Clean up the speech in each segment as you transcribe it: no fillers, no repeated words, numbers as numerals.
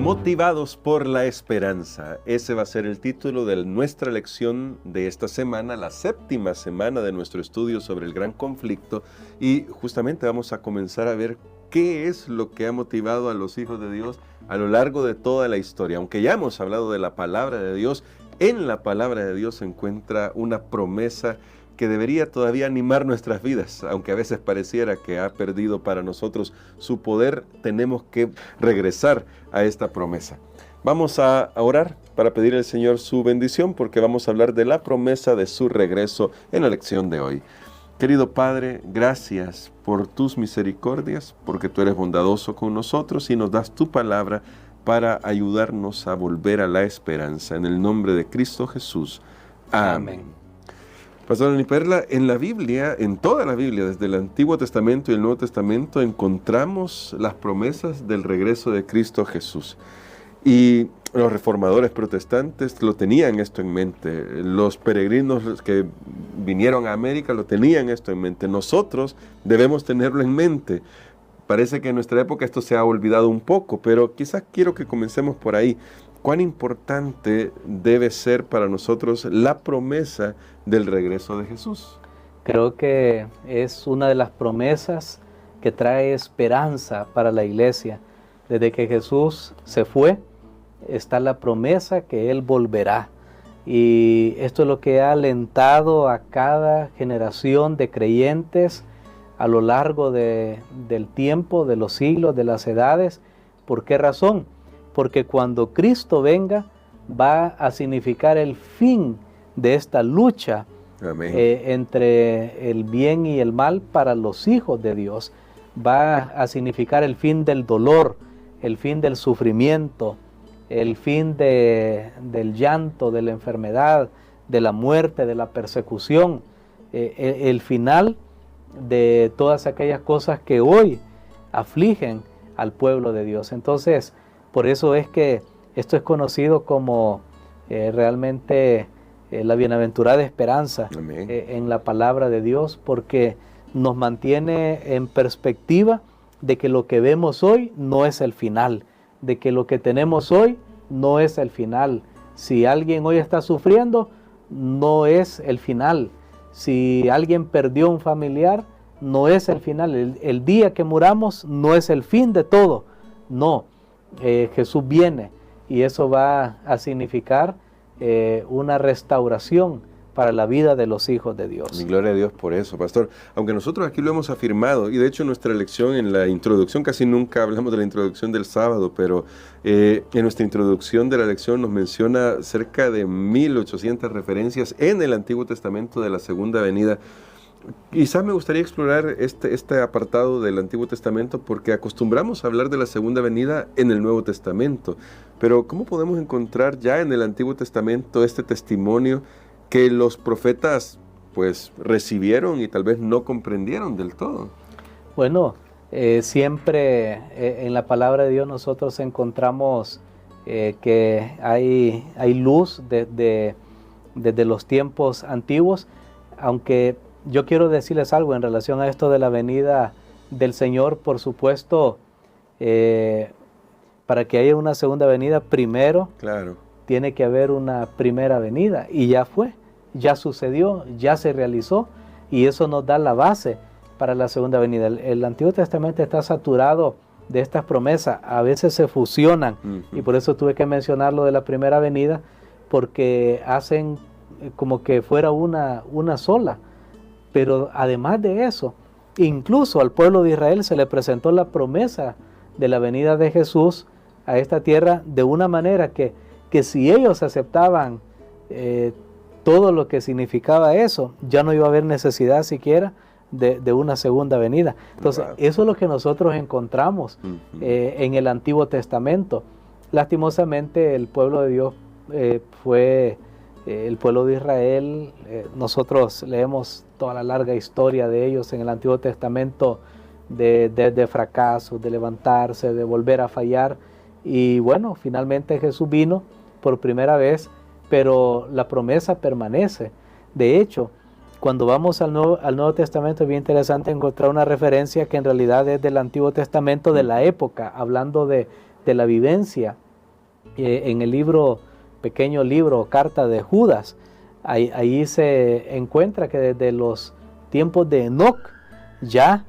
Motivados por la esperanza. Ese va a ser el título de nuestra lección de esta semana, la 7ª semana de nuestro estudio sobre el gran conflicto. Y justamente vamos a comenzar a ver qué es lo que ha motivado a los hijos de Dios a lo largo de toda la historia. Aunque ya hemos hablado de la palabra de Dios, en la palabra de Dios se encuentra una promesa que debería todavía animar nuestras vidas, aunque a veces pareciera que ha perdido para nosotros su poder. Tenemos que regresar a esta promesa. Vamos a orar para pedir al Señor su bendición, porque vamos a hablar de la promesa de su regreso en la lección de hoy. Querido Padre, gracias por tus misericordias, porque tú eres bondadoso con nosotros y nos das tu palabra para ayudarnos a volver a la esperanza. En el nombre de Cristo Jesús. Amén. Pastor Dani Perla, en la Biblia, en toda la Biblia, desde el Antiguo Testamento y el Nuevo Testamento, encontramos las promesas del regreso de Cristo Jesús. Y los reformadores protestantes lo tenían esto en mente. Los peregrinos que vinieron a América lo tenían esto en mente. Nosotros debemos tenerlo en mente. Parece que en nuestra época esto se ha olvidado un poco, pero quizás quiero que comencemos por ahí. ¿Cuán importante debe ser para nosotros la promesa del regreso de Jesús? Creo que es una de las promesas que trae esperanza para la iglesia. Desde que Jesús se fue, está la promesa que Él volverá. Y esto es lo que ha alentado a cada generación de creyentes a lo largo del tiempo, de los siglos, de las edades. ¿Por qué razón? Porque cuando Cristo venga, va a significar el fin de esta lucha entre el bien y el mal para los hijos de Dios. Va a significar el fin del dolor, el fin del sufrimiento, el fin del llanto, de la enfermedad, de la muerte, de la persecución, el final de todas aquellas cosas que hoy afligen al pueblo de Dios. Entonces, por eso es que esto es conocido como realmente la bienaventurada esperanza en la palabra de Dios, porque nos mantiene en perspectiva de que lo que vemos hoy no es el final, de que lo que tenemos hoy no es el final. Si alguien hoy está sufriendo, no es el final. Si alguien perdió un familiar, no es el final. El día que muramos no es el fin de todo. No, Jesús viene y eso va a significar una restauración para la vida de los hijos de Dios. Y gloria a Dios por eso, pastor. Aunque nosotros aquí lo hemos afirmado, y de hecho en nuestra lección, en la introducción, casi nunca hablamos de la introducción del sábado, pero en nuestra introducción de la lección nos menciona cerca de 1800 referencias en el Antiguo Testamento de la segunda venida. Quizás me gustaría explorar este apartado del Antiguo Testamento, porque acostumbramos a hablar de la segunda venida en el Nuevo Testamento, pero ¿cómo podemos encontrar ya en el Antiguo Testamento este testimonio que los profetas pues recibieron y tal vez no comprendieron del todo? Bueno, siempre en la palabra de Dios nosotros encontramos que hay luz desde los tiempos antiguos, aunque yo quiero decirles algo en relación a esto de la venida del Señor. Por supuesto, para que haya una segunda venida, primero tiene que haber una primera venida, y ya fue, ya sucedió, ya se realizó, y eso nos da la base para la segunda venida. El Antiguo Testamento está saturado de estas promesas, a veces se fusionan, y por eso tuve que mencionar lo de la primera venida, porque hacen como que fuera una sola. Pero además de eso, incluso al pueblo de Israel se le presentó la promesa de la venida de Jesús a esta tierra de una manera que si ellos aceptaban todo lo que significaba eso, ya no iba a haber necesidad siquiera de una segunda venida. Entonces, eso es lo que nosotros encontramos en el Antiguo Testamento. Lastimosamente, el pueblo de Dios fue el pueblo de Israel. Nosotros leemos toda la larga historia de ellos en el Antiguo Testamento, de fracasos, de levantarse, de volver a fallar. Y bueno, finalmente Jesús vino por primera vez, pero la promesa permanece. De hecho, cuando vamos al Nuevo Testamento es bien interesante encontrar una referencia que en realidad es del Antiguo Testamento de la época, hablando de la vivencia en el libro, pequeño libro, carta de Judas, ahí se encuentra que desde los tiempos de Enoc ya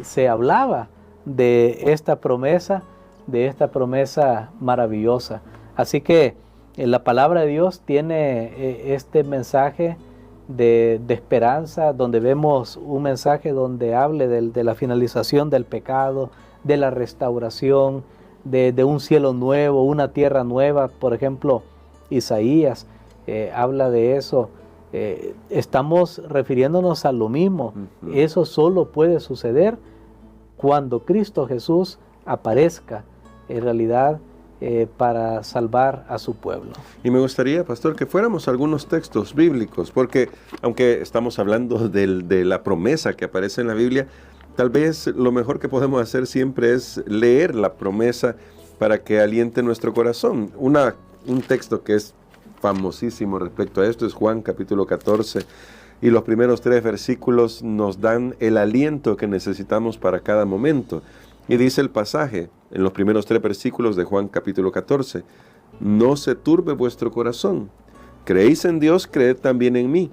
se hablaba de esta promesa maravillosa. Así que la palabra de Dios tiene este mensaje de esperanza, donde vemos un mensaje donde hable de la finalización del pecado, de la restauración, de un cielo nuevo, una tierra nueva. Por ejemplo, Isaías habla de eso. Estamos refiriéndonos a lo mismo. Eso solo puede suceder cuando Cristo Jesús aparezca en realidad para salvar a su pueblo. Y me gustaría, pastor, que fuéramos a algunos textos bíblicos, porque aunque estamos hablando de la promesa que aparece en la Biblia, tal vez lo mejor que podemos hacer siempre es leer la promesa para que aliente nuestro corazón. Un texto que es famosísimo respecto a esto es Juan capítulo 14, y los primeros 3 versículos nos dan el aliento que necesitamos para cada momento. Y dice el pasaje, en los primeros 3 versículos de Juan capítulo 14, no se turbe vuestro corazón, creéis en Dios, creed también en mí.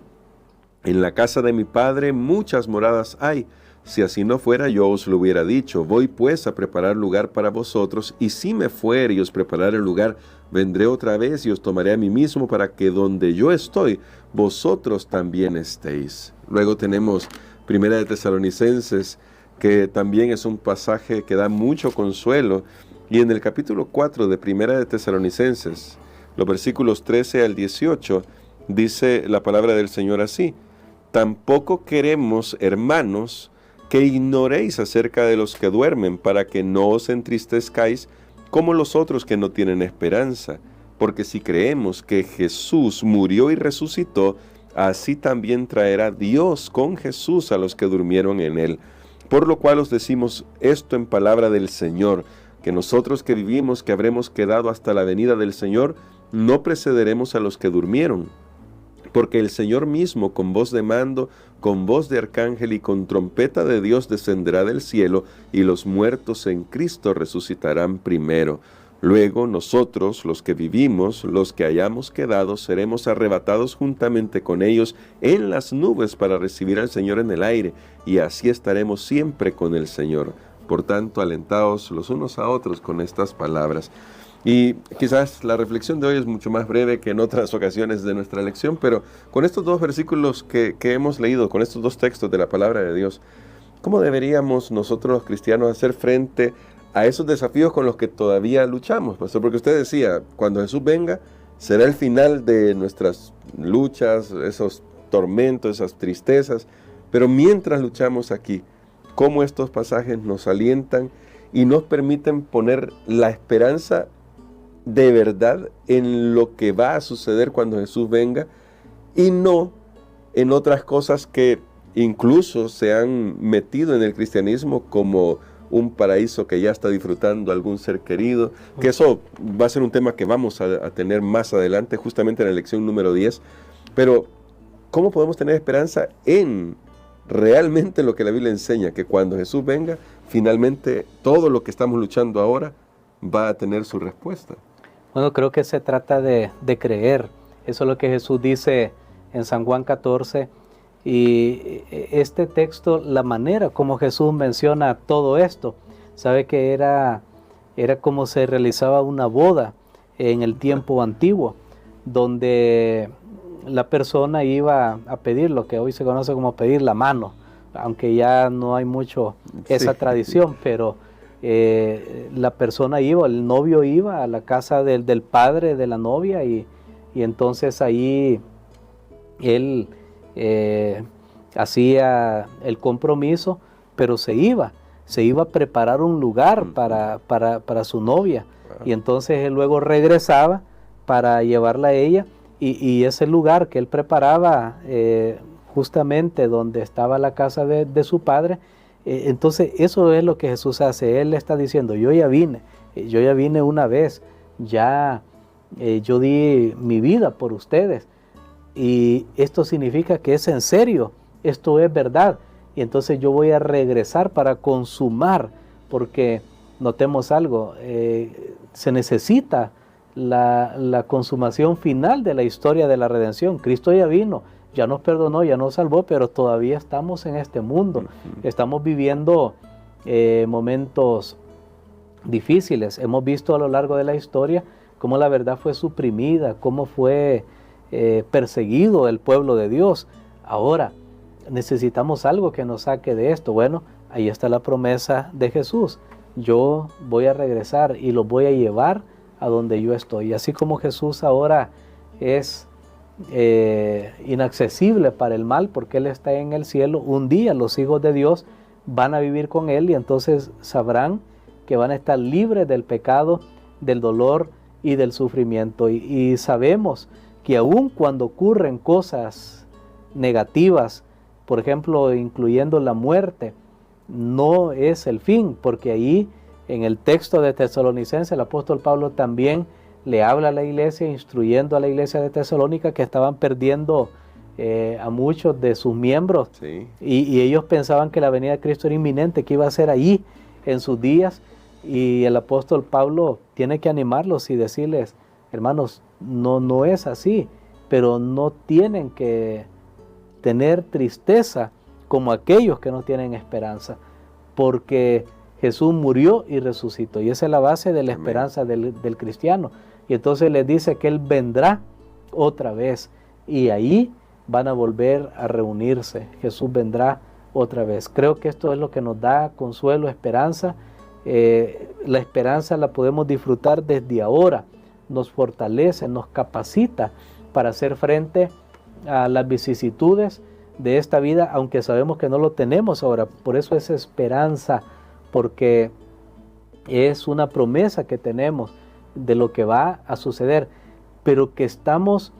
En la casa de mi Padre muchas moradas hay, si así no fuera yo os lo hubiera dicho. Voy pues a preparar lugar para vosotros, y si me fuere y os preparare el lugar, vendré otra vez y os tomaré a mí mismo, para que donde yo estoy, vosotros también estéis. Luego tenemos Primera de Tesalonicenses, que también es un pasaje que da mucho consuelo, y en el capítulo 4 de Primera de Tesalonicenses, los versículos 13 al 18, dice la palabra del Señor así: tampoco queremos, hermanos, que ignoréis acerca de los que duermen, para que no os entristezcáis como los otros que no tienen esperanza. Porque si creemos que Jesús murió y resucitó, así también traerá Dios con Jesús a los que durmieron en él. Por lo cual os decimos esto en palabra del Señor, que nosotros que vivimos, que habremos quedado hasta la venida del Señor, no precederemos a los que durmieron. Porque el Señor mismo, con voz de mando, con voz de arcángel y con trompeta de Dios, descenderá del cielo, y los muertos en Cristo resucitarán primero. Luego nosotros, los que vivimos, los que hayamos quedado, seremos arrebatados juntamente con ellos en las nubes para recibir al Señor en el aire, y así estaremos siempre con el Señor. Por tanto, alentaos los unos a otros con estas palabras. Y quizás la reflexión de hoy es mucho más breve que en otras ocasiones de nuestra lección, pero con estos 2 versículos que hemos leído, con estos 2 textos de la palabra de Dios, ¿cómo deberíamos nosotros los cristianos hacer frente a esos desafíos con los que todavía luchamos, pastor? Porque usted decía, cuando Jesús venga, será el final de nuestras luchas, esos tormentos, esas tristezas, pero mientras luchamos aquí, ¿cómo estos pasajes nos alientan y nos permiten poner la esperanza de verdad en lo que va a suceder cuando Jesús venga, y no en otras cosas que incluso se han metido en el cristianismo como un paraíso que ya está disfrutando algún ser querido? Que eso va a ser un tema que vamos a tener más adelante, justamente en la lección número 10. Pero ¿cómo podemos tener esperanza en realmente lo que la Biblia enseña? Que cuando Jesús venga, finalmente todo lo que estamos luchando ahora va a tener su respuesta. Bueno, creo que se trata de creer. Eso es lo que Jesús dice en San Juan 14. Y este texto, la manera como Jesús menciona todo esto, sabe que era como se realizaba una boda en el tiempo antiguo, donde la persona iba a pedir lo que hoy se conoce como pedir la mano, aunque ya no hay mucho esa tradición, pero la persona iba, el novio iba a la casa del padre de la novia, y entonces ahí él hacía el compromiso, pero se iba a preparar un lugar para su novia, y entonces él luego regresaba para llevarla a ella, y ese lugar que él preparaba justamente donde estaba la casa de su padre. Entonces eso es lo que Jesús hace. Él está diciendo, yo ya vine una vez, ya yo di mi vida por ustedes, y esto significa que es en serio, esto es verdad, y entonces yo voy a regresar para consumar, porque notemos algo, se necesita la consumación final de la historia de la redención. Cristo ya vino, ya nos perdonó, ya nos salvó, pero todavía estamos en este mundo. Estamos viviendo momentos difíciles. Hemos visto a lo largo de la historia cómo la verdad fue suprimida, cómo fue perseguido el pueblo de Dios. Ahora necesitamos algo que nos saque de esto. Bueno, ahí está la promesa de Jesús. Yo voy a regresar y los voy a llevar a donde yo estoy. Así como Jesús ahora es inaccesible para el mal porque Él está en el cielo, un día los hijos de Dios van a vivir con Él y entonces sabrán que van a estar libres del pecado, del dolor y del sufrimiento. Y sabemos que aun cuando ocurren cosas negativas, por ejemplo, incluyendo la muerte, no es el fin, porque ahí en el texto de Tesalonicenses el apóstol Pablo también le habla a la iglesia, instruyendo a la iglesia de Tesalónica que estaban perdiendo a muchos de sus miembros, Sí. y ellos pensaban que la venida de Cristo era inminente, que iba a ser allí en sus días, y el apóstol Pablo tiene que animarlos y decirles, hermanos, no es así, pero no tienen que tener tristeza como aquellos que no tienen esperanza, porque Jesús murió y resucitó, y esa es la base de la Amén. esperanza del cristiano. Y entonces les dice que Él vendrá otra vez, y ahí van a volver a reunirse. Jesús vendrá otra vez. Creo que esto es lo que nos da consuelo, esperanza. La esperanza la podemos disfrutar desde ahora, nos fortalece, nos capacita para hacer frente a las vicisitudes de esta vida, aunque sabemos que no lo tenemos ahora. Por eso es esperanza, porque es una promesa que tenemos de lo que va a suceder, pero que estamos,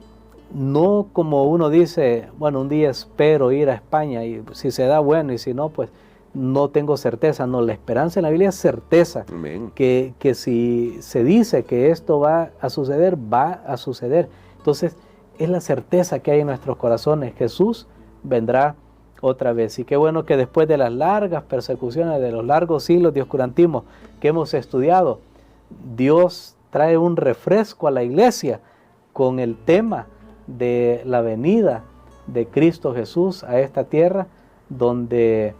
no como uno dice, bueno, un día espero ir a España y si se da bueno y si no, pues no tengo certeza. No, la esperanza en la Biblia es certeza. Amén. Que si se dice que esto va a suceder, va a suceder. Entonces, es la certeza que hay en nuestros corazones. Jesús vendrá otra vez. Y qué bueno que después de las largas persecuciones, de los largos siglos de oscurantismo que hemos estudiado, Dios trae un refresco a la iglesia con el tema de la venida de Cristo Jesús a esta tierra, donde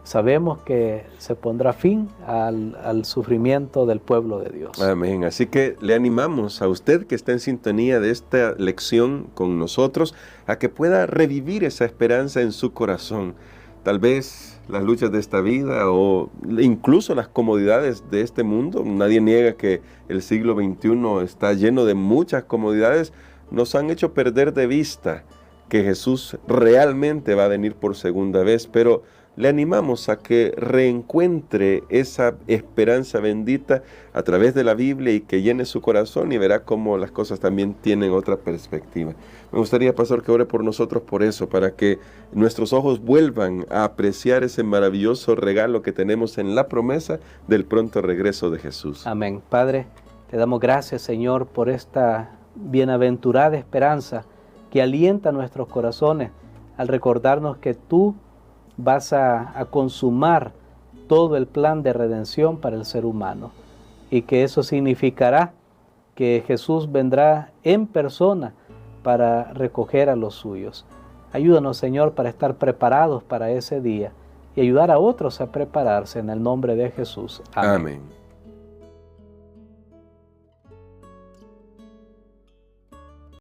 sabemos que se pondrá fin al sufrimiento del pueblo de Dios. Amén. Así que le animamos a usted que está en sintonía de esta lección con nosotros a que pueda revivir esa esperanza en su corazón. Tal vez las luchas de esta vida o incluso las comodidades de este mundo, nadie niega que el siglo XXI está lleno de muchas comodidades, nos han hecho perder de vista que Jesús realmente va a venir por segunda vez, pero le animamos a que reencuentre esa esperanza bendita a través de la Biblia y que llene su corazón y verá cómo las cosas también tienen otra perspectiva. Me gustaría, pastor, que ore por nosotros por eso, para que nuestros ojos vuelvan a apreciar ese maravilloso regalo que tenemos en la promesa del pronto regreso de Jesús. Amén. Padre, te damos gracias, Señor, por esta bienaventurada esperanza que alienta nuestros corazones al recordarnos que tú vas a consumar todo el plan de redención para el ser humano, y que eso significará que Jesús vendrá en persona para recoger a los suyos. Ayúdanos, Señor, para estar preparados para ese día y ayudar a otros a prepararse en el nombre de Jesús. Amén. Amén.